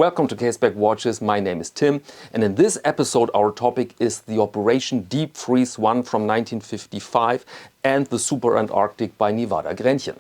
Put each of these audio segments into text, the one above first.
Welcome to Caseback Watches. My name is Tim, and in this episode our topic is the Operation Deep Freeze 1 from 1955 and the Super Antarctic by Nivada Grenchen.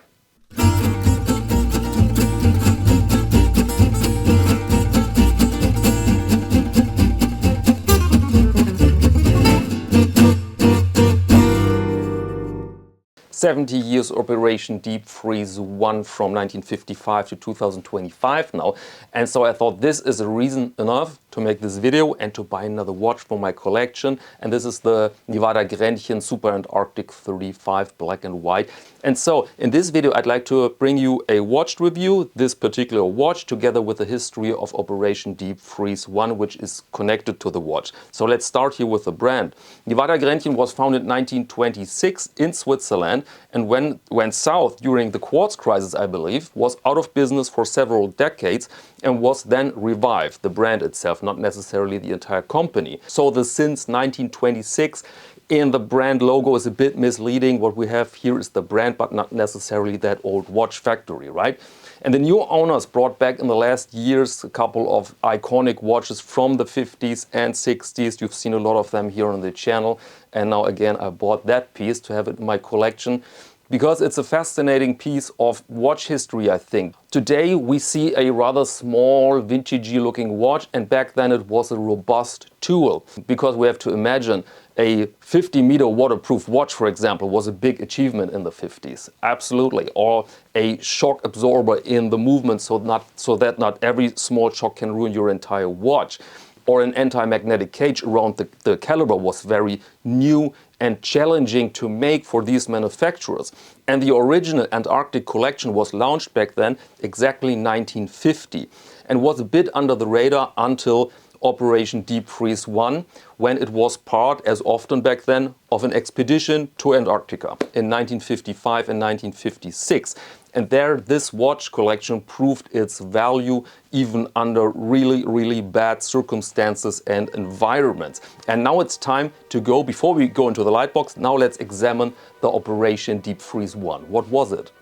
70 years Operation Deep Freeze 1 from 1955 to 2025 now. And so I thought this is a reason enough to make this video and to buy another watch for my collection. And this is the Nivada Grenchen Super Antarctic 35 black and white. And so in this video I'd like to bring you a watch review, this particular watch, together with the history of Operation Deep Freeze 1, which is connected to the watch. So let's start here with the brand. Nivada Grenchen was founded in 1926 in Switzerland, and went south during the quartz crisis, I believe, was out of business for several decades and was then revived, the brand itself, not necessarily the entire company. So the since 1926 in the brand logo is a bit misleading. What we have here is the brand, but not necessarily that old watch factory, right? And the new owners brought back in the last years a couple of iconic watches from the 50s and 60s. You've seen a lot of them here on the channel. And now again, I bought that piece to have it in my collection because it's a fascinating piece of watch history, I think. Today we see a rather small, vintagey looking watch, and back then it was a robust tool. Because we have to imagine a 50-meter waterproof watch, for example, was a big achievement in the 50s. Absolutely. Or a shock absorber in the movement so that not every small shock can ruin your entire watch. Or an anti-magnetic cage around the caliber was very new and challenging to make for these manufacturers. And the original Antarctic collection was launched back then, exactly 1950, and was a bit under the radar until Operation Deep Freeze 1, when it was part, as often back then, of an expedition to Antarctica in 1955 and 1956. And there, this watch collection proved its value even under really, really bad circumstances and environments. And now it's time to go, before we go into the light box, now let's examine the Operation Deep Freeze 1. What was it?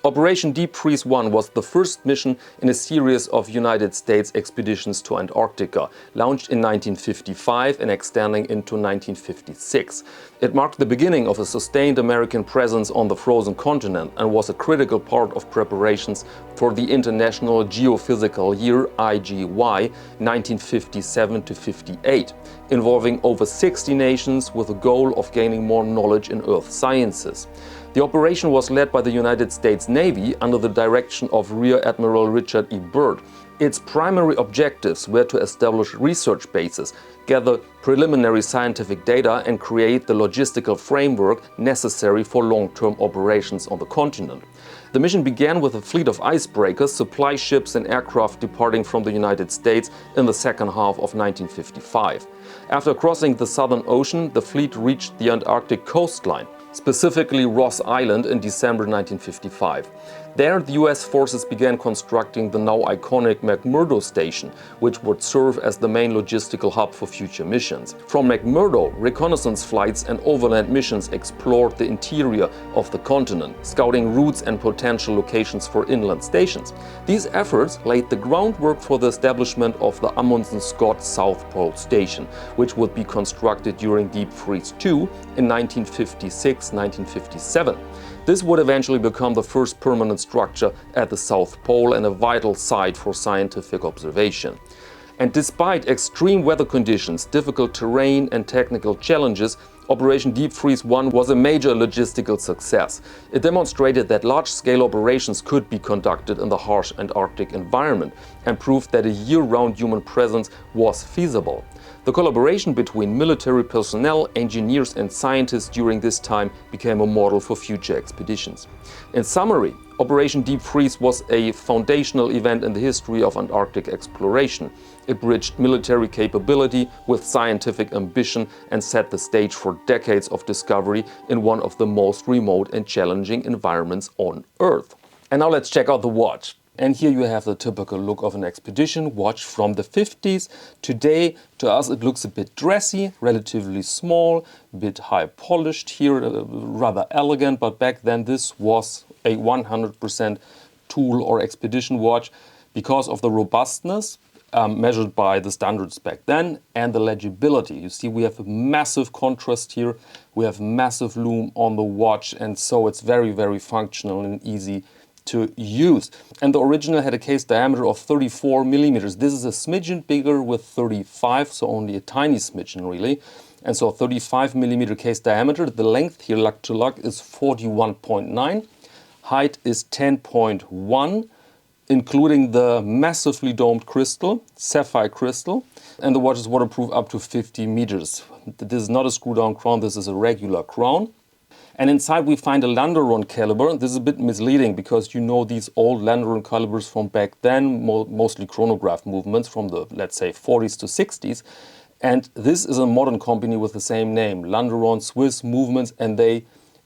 Operation Deep Freeze 1 was the first mission in a series of United States expeditions to Antarctica, launched in 1955 and extending into 1956. It marked the beginning of a sustained American presence on the frozen continent and was a critical part of preparations for the International Geophysical Year (IGY) 1957 to 58, involving over 60 nations with the goal of gaining more knowledge in Earth sciences. The operation was led by the United States Navy under the direction of Rear Admiral Richard E. Byrd. Its primary objectives were to establish research bases, gather preliminary scientific data, and create the logistical framework necessary for long-term operations on the continent. The mission began with a fleet of icebreakers, supply ships and aircraft departing from the United States in the second half of 1955. After crossing the Southern Ocean, the fleet reached the Antarctic coastline, specifically Ross Island, in December 1955. There, the US forces began constructing the now iconic McMurdo station, which would serve as the main logistical hub for future missions. From McMurdo, reconnaissance flights and overland missions explored the interior of the continent, scouting routes and potential locations for inland stations. These efforts laid the groundwork for the establishment of the Amundsen Scott South Pole Station, which would be constructed during Deep Freeze 2 in 1956-1957. This would eventually become the first permanent structure at the South Pole and a vital site for scientific observation. And despite extreme weather conditions, difficult terrain and technical challenges, Operation Deep Freeze 1 was a major logistical success. It demonstrated that large-scale operations could be conducted in the harsh Antarctic environment and proved that a year-round human presence was feasible. The collaboration between military personnel, engineers and scientists during this time became a model for future expeditions. In summary, Operation Deep Freeze was a foundational event in the history of Antarctic exploration. It bridged military capability with scientific ambition and set the stage for decades of discovery in one of the most remote and challenging environments on Earth. And now let's check out the watch. And here you have the typical look of an expedition watch from the 50s. Today, to us, it looks a bit dressy, relatively small, a bit high polished here, rather elegant, but back then this was a 100% tool or expedition watch because of the robustness measured by the standards back then. And the legibility, you see we have a massive contrast here, we have massive lume on the watch, and so it's very, very functional and easy to use. And the original had a case diameter of 34 millimeters. This is a smidgen bigger with 35, so only a tiny smidgen really. And so 35 millimeter case diameter. The length here, lug to lug, is 41.9. Height is 10.1, including the massively domed crystal, sapphire crystal. And the watch is waterproof up to 50 meters. This is not a screw-down crown, this is a regular crown. And inside we find a Landeron caliber. This is a bit misleading because you know these old Landeron calibers from back then, mostly chronograph movements from the, let's say, 40s to 60s. And this is a modern company with the same name, Landeron Swiss Movements, and they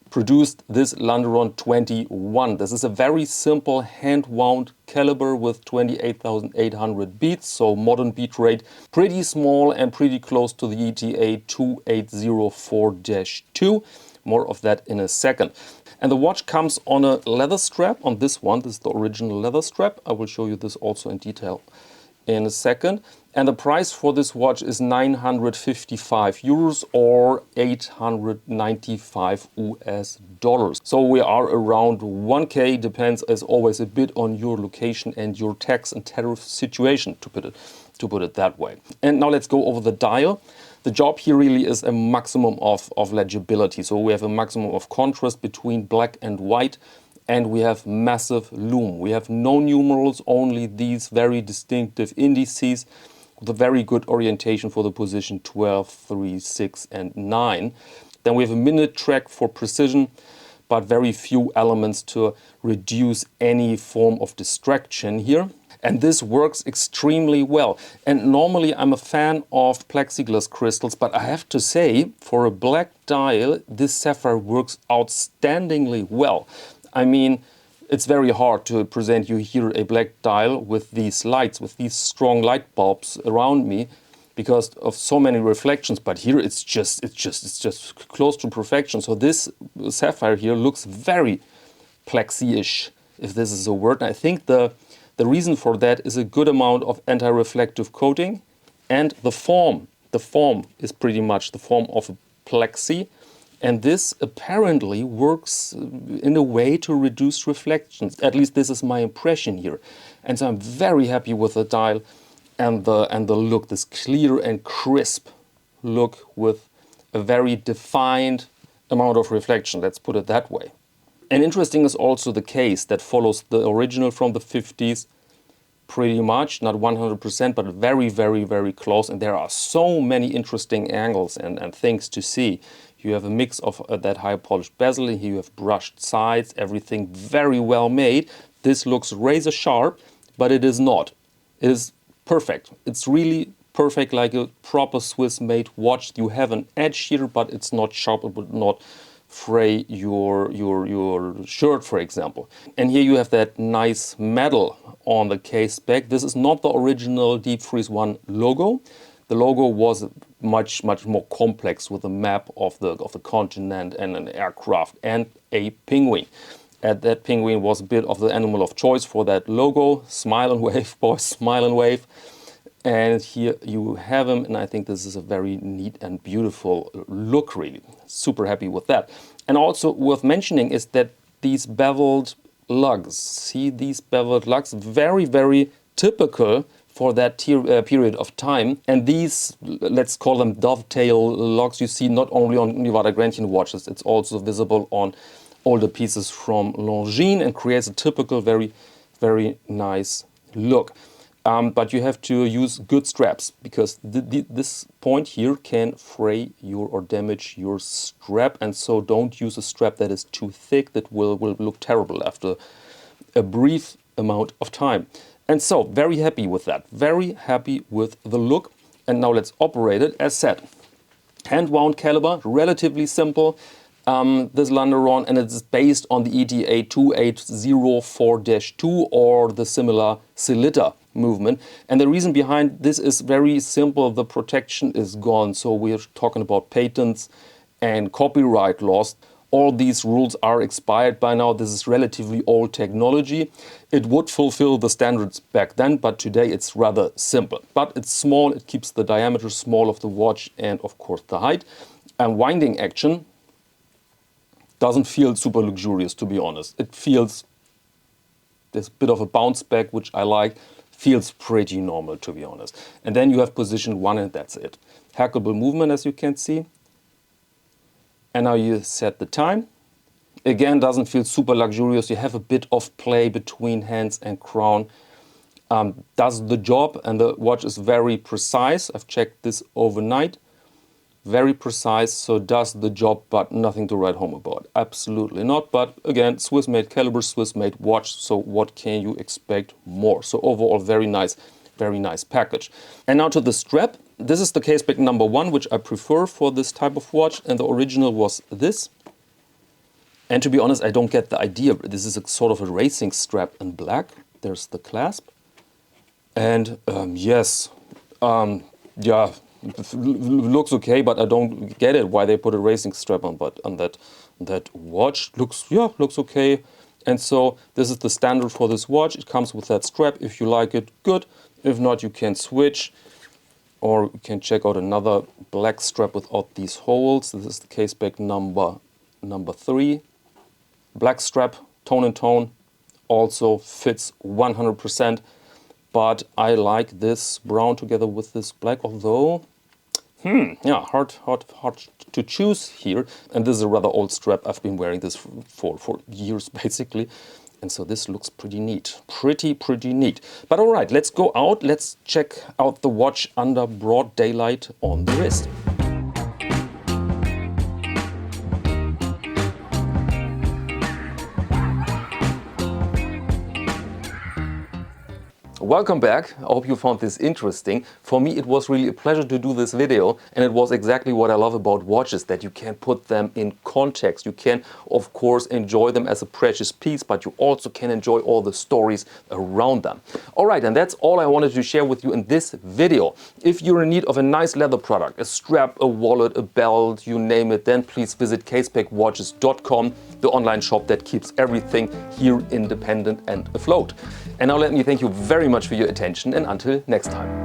produced this Landeron 21. This is a very simple hand-wound caliber with 28,800 beats, so modern beat rate, pretty small and pretty close to the ETA 2804-2. More of that in a second. And the watch comes on a leather strap on this one. This is the original leather strap. I will show you this also in detail in a second. And the price for this watch is 955 euros or 895 US dollars. So we are around 1K, depends as always a bit on your location and your tax and tariff situation, to put it that way. And now let's go over the dial. The job here really is a maximum of legibility. So we have a maximum of contrast between black and white, and we have massive lume. We have no numerals, only these very distinctive indices with a very good orientation for the position 12, 3, 6 and 9. Then we have a minute track for precision, but very few elements to reduce any form of distraction here. And this works extremely well. And normally I'm a fan of plexiglass crystals, but I have to say, for a black dial, this sapphire works outstandingly well. I mean, it's very hard to present you here a black dial with these lights, with these strong light bulbs around me, because of so many reflections. But here it's just close to perfection. So this sapphire here looks very plexi-ish, if this is a word. And I think the reason for that is a good amount of anti-reflective coating, and the form is pretty much the form of a plexi, and this apparently works in a way to reduce reflections. At least this is my impression here. And so I'm very happy with the dial and the look, this clear and crisp look with a very defined amount of reflection, let's put it that way. And interesting is also the case that follows the original from the 50s pretty much, not 100%, but very, very, very close. And there are so many interesting angles and things to see. You have a mix of that high polished bezel, and here you have brushed sides, everything very well made. This looks razor sharp, but it is not. It is perfect. It's really perfect, like a proper Swiss made watch. You have an edge here, but it's not sharp, it would not fray your shirt, for example. And here you have that nice metal on the case back. This is not the original Deep Freeze One logo. The logo was much more complex with a map of the continent and an aircraft and a penguin. And that penguin was a bit of the animal of choice for that logo. Smile and wave, boys, smile and wave. And here you have him, and I think this is a very neat and beautiful look, really. Super happy with that. And also worth mentioning is that these beveled lugs, see these beveled lugs, very, very typical for that period of time. And these, let's call them dovetail lugs, you see not only on Nivada Grenchen watches, it's also visible on older pieces from Longines, and creates a typical, very, very nice look. But you have to use good straps, because this point here can fray or damage your strap, and so don't use a strap that is too thick. That will look terrible after a brief amount of time. And so very happy with that, very happy with the look. And now let's operate it. As said, hand wound caliber, relatively simple. This Landeron, and it's based on the ETA 2804-2 or the similar Celita movement. And the reason behind this is very simple. The protection is gone. So we're talking about patents and copyright laws. all these rules are expired by now. This is relatively old technology. It would fulfill the standards back then, but today it's rather simple. But it's small, it keeps the diameter small of the watch and of course the height. And winding action doesn't feel super luxurious, to be honest. It feels, there's a bit of a bounce back, which I like. Feels pretty normal, to be honest. And then you have position 1 and that's it. Hackable movement, as you can see. And now you set the time. Again, doesn't feel super luxurious. You have a bit of play between hands and crown. Does the job, and the watch is very precise. I've checked this overnight. Very precise, so does the job, but nothing to write home about. Absolutely not. But again, Swiss-made caliber, Swiss-made watch. So what can you expect more? So overall, very nice package. And now to the strap. This is the Caseback number 1, which I prefer for this type of watch. And the original was this. And to be honest, I don't get the idea. This is a sort of a racing strap in black. There's the clasp. And yes, yeah. Looks okay, but I don't get it why they put a racing strap on. But on that watch looks okay. And so this is the standard for this watch. It comes with that strap. If you like it, good. If not, you can switch, or you can check out another black strap without these holes. This is the Caseback number 3. Black strap, tone and tone, also fits 100%. But I like this brown together with this black, although, yeah, hard to choose here. And this is a rather old strap. I've been wearing this for years, basically. And so this looks pretty neat, pretty neat. But all right, let's go out. Let's check out the watch under broad daylight on the wrist. Welcome back. I hope you found this interesting. For me, it was really a pleasure to do this video, and it was exactly what I love about watches, that you can put them in context. You can, of course, enjoy them as a precious piece, but you also can enjoy all the stories around them. All right, and that's all I wanted to share with you in this video. If you're in need of a nice leather product, a strap, a wallet, a belt, you name it, then please visit casebackwatches.com, the online shop that keeps everything here independent and afloat. And now let me thank you very much for your attention, and until next time.